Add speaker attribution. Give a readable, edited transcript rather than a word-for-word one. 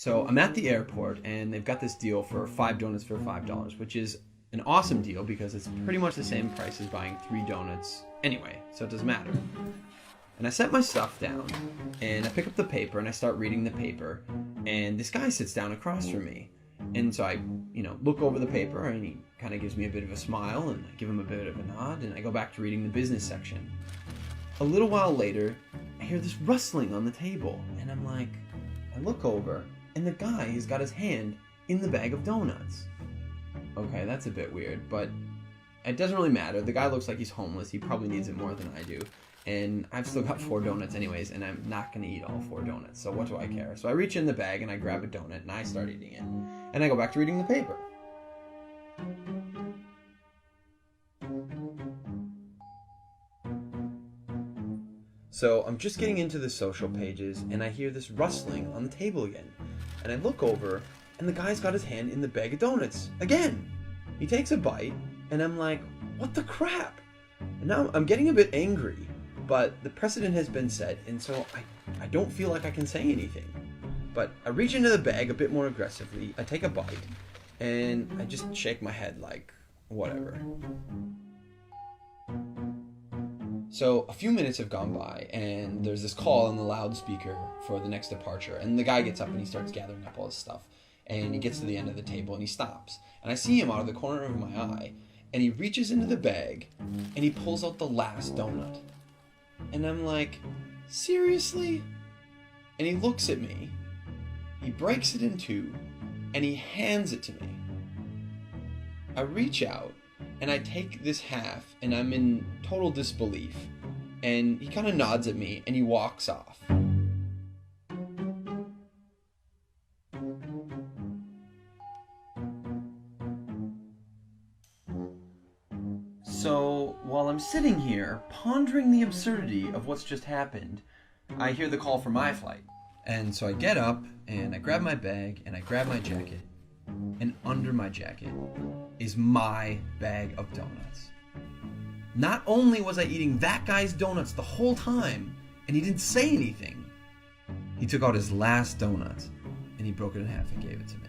Speaker 1: So I'm at the airport and they've got this deal for 5 donuts for $5, which is an awesome deal because it's pretty much the same price as buying 3 donuts anyway, so it doesn't matter. And I set my stuff down and I pick up the paper and I start reading the paper, and this guy sits down across from me. And so I, look over the paper and he kind of gives me a bit of a smile and I give him a bit of a nod and I go back to reading the business section. A little while later, I hear this rustling on the table and I'm like, I look over and the guy has got his hand in the bag of donuts. Okay, that's a bit weird, but it doesn't really matter. The guy looks like he's homeless. He probably needs it more than I do. And I've still got 4 donuts anyways, and I'm not going to eat all 4 donuts, so what do I care? So I reach in the bag and I grab a donut and I start eating it. And I go back to reading the paper. So I'm just getting into the social pages and I hear this rustling on the table again. And I look over and the guy's got his hand in the bag of donuts again. He takes a bite and I'm like, what the crap? And now I'm getting a bit angry, but the precedent has been set and so I don't feel like I can say anything. But I reach into the bag a bit more aggressively, I take a bite, and I just shake my head like, whatever. So a few minutes have gone by and there's this call on the loudspeaker for the next departure, and the guy gets up and he starts gathering up all his stuff, and he gets to the end of the table and he stops, and I see him out of the corner of my eye and he reaches into the bag and he pulls out the last donut, and I'm like, seriously? And he looks at me, he breaks it in 2 and he hands it to me. I reach out and I take this half and I'm in total disbelief, and he kind of nods at me and he walks off. So while I'm sitting here pondering the absurdity of what's just happened, I hear the call for my flight. And so I get up and I grab my bag and I grab my jacket, and under my jacket is my bag of donuts. Not only was I eating that guy's donuts the whole time and he didn't say anything, he took out his last donut and he broke it in half and gave it to me.